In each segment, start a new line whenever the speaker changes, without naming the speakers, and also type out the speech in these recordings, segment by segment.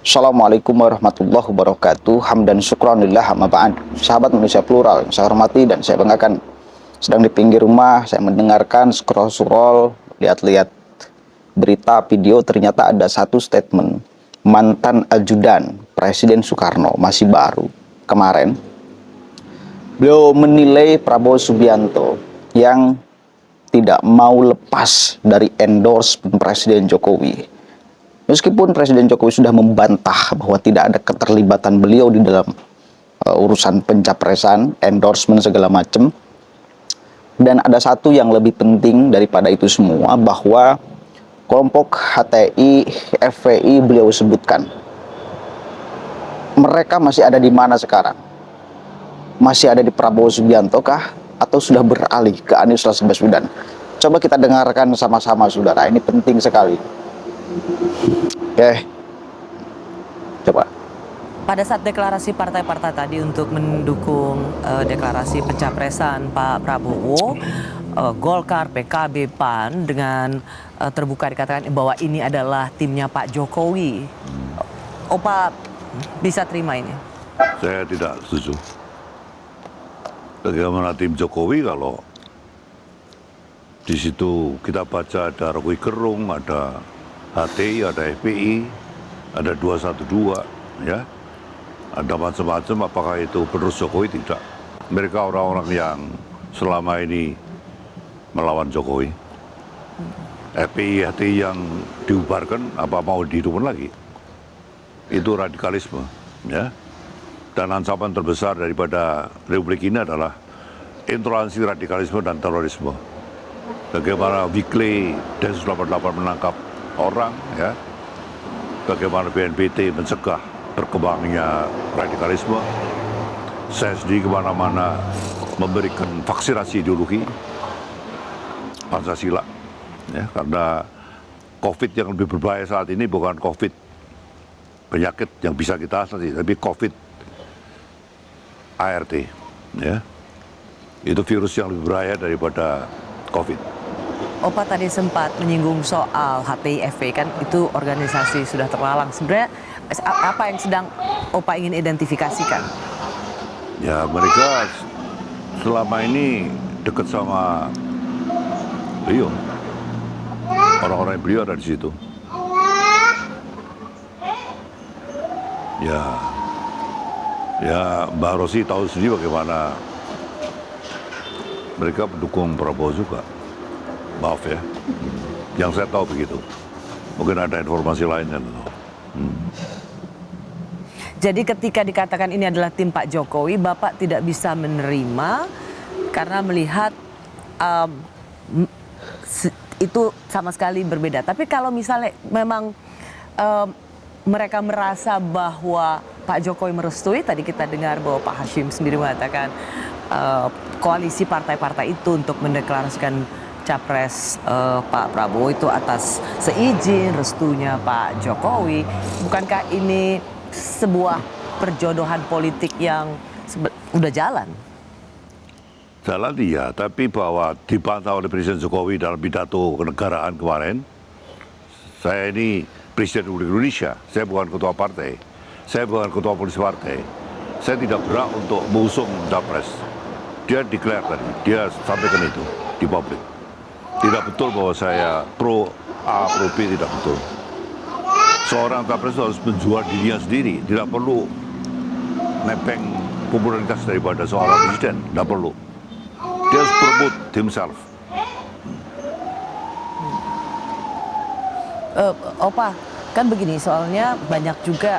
Assalamualaikum warahmatullahi wabarakatuh. Hamdan syukranillah amma ba'd. Sahabat Indonesia Plural yang saya hormati dan saya banggakan. Sedang di pinggir rumah, saya mendengarkan scroll-scroll, lihat-lihat berita video, ternyata ada satu statement mantan ajudan Presiden Soekarno, masih baru kemarin. Beliau menilai Prabowo Subianto yang tidak mau lepas dari endorsement Presiden Jokowi. Meskipun Presiden Jokowi sudah membantah bahwa tidak ada keterlibatan beliau di dalam urusan pencapresan, endorsement segala macam. Dan ada satu yang lebih penting daripada itu semua, bahwa kelompok HTI, FPI beliau sebutkan. Mereka masih ada di mana sekarang? Masih ada di Prabowo Subianto kah? Atau sudah beralih ke Anies Baswedan? Coba kita dengarkan sama-sama, saudara. Ini penting sekali. Oke, coba.
Pada saat deklarasi partai-partai tadi untuk mendukung deklarasi pencapresan Pak Prabowo, Golkar, PKB, PAN dengan terbuka dikatakan bahwa ini adalah timnya Pak Jokowi. Opa bisa terima ini?
Saya tidak setuju. Bagaimana tim Jokowi kalau di situ kita baca ada Rocky Gerung, ada HTI, ada FPI, ada 212, ya, ada macam-macam. Apakah itu penerus Jokowi? Tidak. Mereka orang-orang yang selama ini melawan Jokowi. FPI, HTI yang diubarkan, apa mau dihidupkan lagi? Itu radikalisme, ya. Dan ancaman terbesar daripada Republik ini adalah intoleransi radikalisme dan terorisme. Bagaimana Weekly Densus 88 menangkap orang, ya, bagaimana BNPT mencegah berkembangnya radikalisme. Saya sendiri kemana-mana memberikan vaksinasi ideologi Pancasila, ya, karena COVID yang lebih berbahaya saat ini bukan COVID penyakit yang bisa kita atasi, tapi COVID ART, ya, itu virus yang lebih berbahaya daripada COVID.
Opa tadi sempat menyinggung soal HTI FPI, kan itu organisasi sudah terlalang. Sebenarnya apa yang sedang Opa ingin identifikasikan?
Ya, mereka selama ini dekat sama beliau. Orang-orang beliau ada di situ. Ya, Mbak Rosi tahu sendiri bagaimana mereka pendukung Prabowo juga. Maaf ya, yang saya tahu begitu. Mungkin ada informasi lain kan.
Jadi ketika dikatakan ini adalah tim Pak Jokowi, Bapak tidak bisa menerima karena melihat itu sama sekali berbeda. Tapi kalau misalnya memang mereka merasa bahwa Pak Jokowi merestui, tadi kita dengar bahwa Pak Hashim sendiri mengatakan koalisi partai-partai itu untuk mendeklarasikan capres Pak Prabowo itu atas seizin restunya Pak Jokowi. Bukankah ini sebuah perjodohan politik yang udah jalan?
Jalan iya, tapi bahwa dipantau oleh Presiden Jokowi dalam pidato kenegaraan kemarin, saya ini Presiden Republik Indonesia, saya bukan ketua partai, saya bukan ketua polisi partai, saya tidak berhak untuk mengusung capres. Dia declare tadi, dia sampaikan itu di publik. Tidak betul bahwa saya pro A, pro B, tidak betul. Seorang capres harus menjual dirinya sendiri, tidak perlu nepeng popularitas daripada seorang presiden, tidak perlu. Dia harus promote himself.
Opa, kan begini, soalnya banyak juga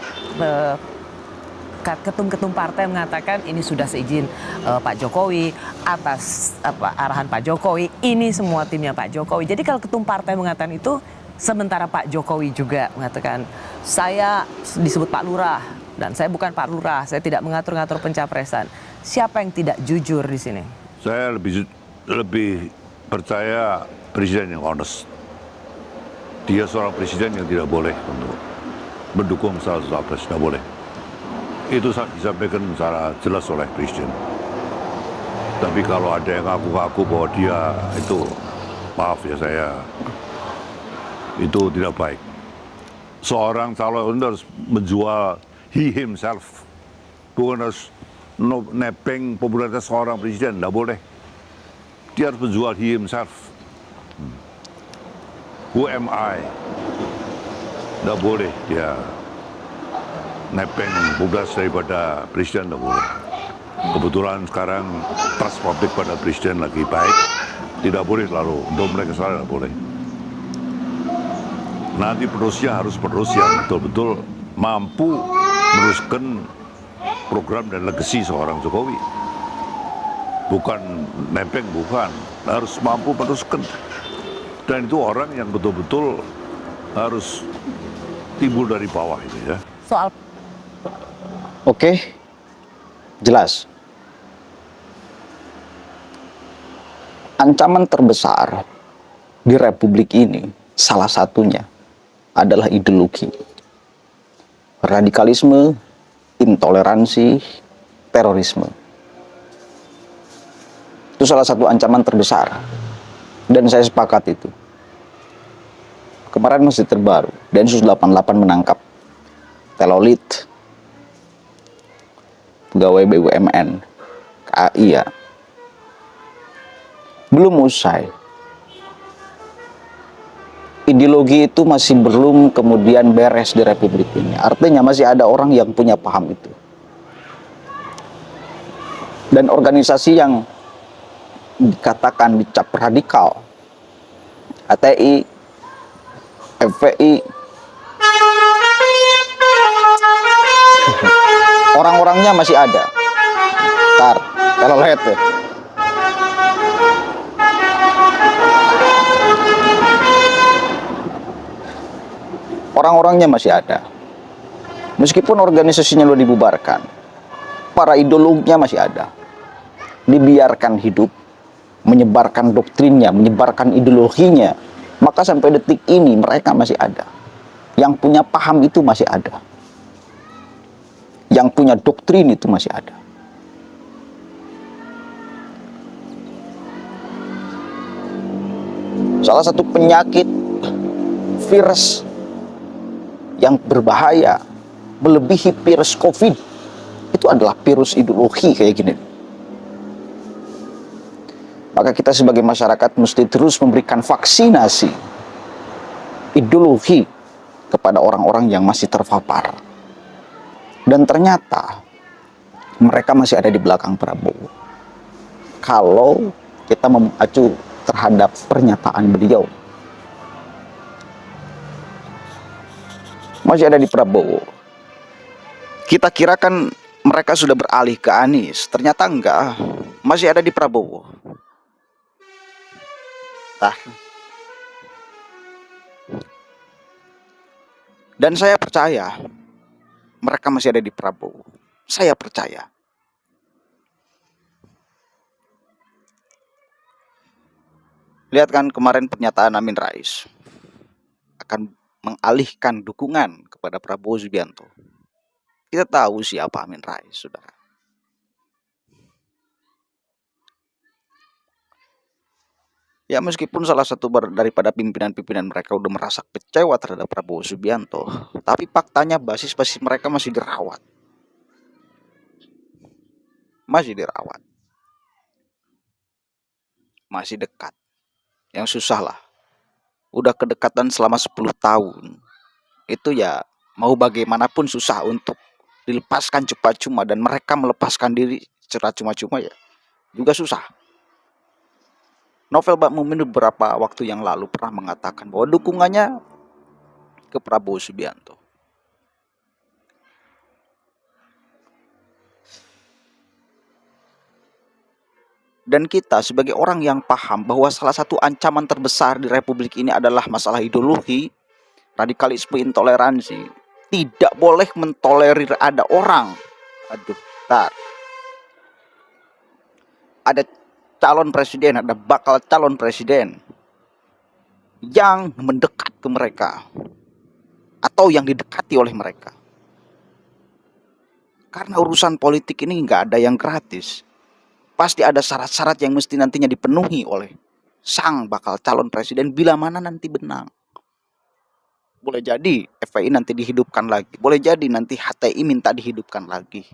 ketum-ketum partai mengatakan ini sudah seizin Pak Jokowi, atas arahan Pak Jokowi, ini semua timnya Pak Jokowi. Jadi kalau ketum partai mengatakan itu, sementara Pak Jokowi juga mengatakan saya disebut Pak Lurah dan saya bukan Pak Lurah, saya tidak mengatur-ngatur pencapresan. Siapa yang tidak jujur di sini?
Saya lebih percaya presiden yang honest. Dia seorang presiden yang tidak boleh untuk mendukung salah satu capres, tidak boleh. Itu disampaikan secara jelas oleh presiden. Tapi kalau ada yang ngaku-ngaku bahwa dia itu, maaf ya, saya itu tidak baik. seorang calon itu harus menjual he himself, bukan harus nepeng popularitas seorang presiden, tidak boleh. Dia harus menjual he himself. Who am I? Tidak boleh dia nepeng popularitas daripada presiden, tidak boleh. Kebetulan sekarang trust publik pada presiden lagi baik, tidak boleh lalu dompleng ke sana, tidak boleh. Nanti penerusnya harus penerus yang betul-betul mampu meneruskan program dan legasi seorang Jokowi. Bukan nempeng, bukan. Harus mampu meneruskan. Dan itu orang yang betul-betul harus timbul dari bawah itu ya.
Soal
Oke, jelas. Ancaman terbesar di Republik ini salah satunya adalah ideologi. Radikalisme, intoleransi, terorisme. Itu salah satu ancaman terbesar. Dan saya sepakat itu. Kemarin masih terbaru, Densus 88 menangkap telolit, pegawai BUMN, KAI ya. Belum usai. Ideologi itu masih belum kemudian beres di Republik ini. Artinya masih ada orang yang punya paham itu. Dan organisasi yang dikatakan dicap radikal, HTI, FPI, orang-orangnya masih ada. Ntar, telolet ya. Orang-orangnya masih ada. Meskipun organisasinya sudah dibubarkan, para ideolognya masih ada. Dibiarkan hidup, menyebarkan doktrinnya, menyebarkan ideologinya, maka sampai detik ini mereka masih ada. Yang punya paham itu masih ada. Yang punya doktrin itu masih ada. Salah satu penyakit virus yang berbahaya melebihi virus COVID itu adalah virus ideologi kayak gini. Maka kita sebagai masyarakat mesti terus memberikan vaksinasi ideologi kepada orang-orang yang masih terpapar. Dan ternyata mereka masih ada di belakang Prabowo. Kalau kita mengacu terhadap pernyataan beliau, masih ada di Prabowo. Kita kirakan mereka sudah beralih ke Anies, ternyata enggak, masih ada di Prabowo. Dan saya percaya mereka masih ada di Prabowo. Saya percaya. Lihat kan kemarin pernyataan Amin Rais akan mengalihkan dukungan kepada Prabowo Subianto. Kita tahu siapa Amin Rais, saudara. Ya meskipun salah satu daripada pimpinan-pimpinan mereka udah merasa kecewa terhadap Prabowo Subianto, tapi faktanya basis-basis mereka masih dirawat. Masih dirawat. Masih dekat. Yang susah lah. Udah kedekatan selama 10 tahun. Itu ya mau bagaimanapun susah untuk dilepaskan cuma-cuma, dan mereka melepaskan diri secara cuma-cuma ya juga susah. Novel Bakmumin beberapa waktu yang lalu pernah mengatakan bahwa dukungannya ke Prabowo Subianto. Dan kita sebagai orang yang paham bahwa salah satu ancaman terbesar di Republik ini adalah masalah ideologi, radikalisme, intoleransi. Tidak boleh mentolerir ada orang. Ada calon presiden, ada bakal calon presiden yang mendekat ke mereka atau yang didekati oleh mereka. Karena urusan politik ini nggak ada yang gratis. Pasti ada syarat-syarat yang mesti nantinya dipenuhi oleh sang bakal calon presiden bila mana nanti menang. Boleh jadi FPI nanti dihidupkan lagi. Boleh jadi nanti HTI minta dihidupkan lagi.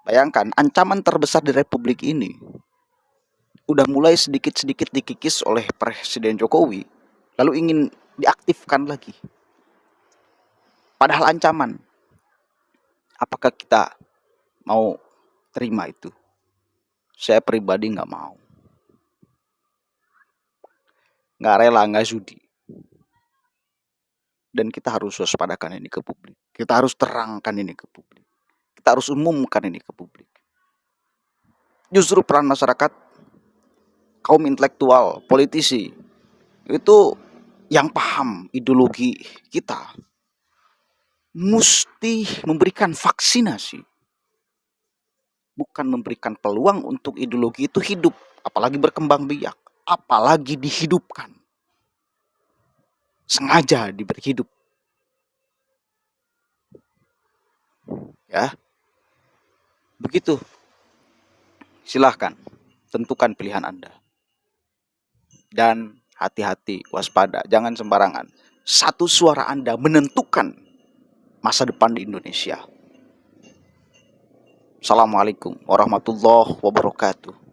Bayangkan, ancaman terbesar di Republik ini udah mulai sedikit-sedikit dikikis oleh Presiden Jokowi, lalu ingin diaktifkan lagi. Padahal ancaman. Apakah kita mau terima itu? Saya pribadi nggak mau. Nggak rela, nggak sudi. Dan kita harus waspadakan ini ke publik. Kita harus terangkan ini ke publik. Kita harus umumkan ini ke publik. Justru peran masyarakat, kaum intelektual, politisi, itu yang paham ideologi kita, mesti memberikan vaksinasi. Bukan memberikan peluang untuk ideologi itu hidup, apalagi berkembang biak, apalagi dihidupkan. Sengaja diberi hidup. Ya. Begitu. Silahkan tentukan pilihan Anda. Dan hati-hati, waspada, jangan sembarangan. Satu suara Anda menentukan masa depan di Indonesia. Assalamualaikum warahmatullahi wabarakatuh.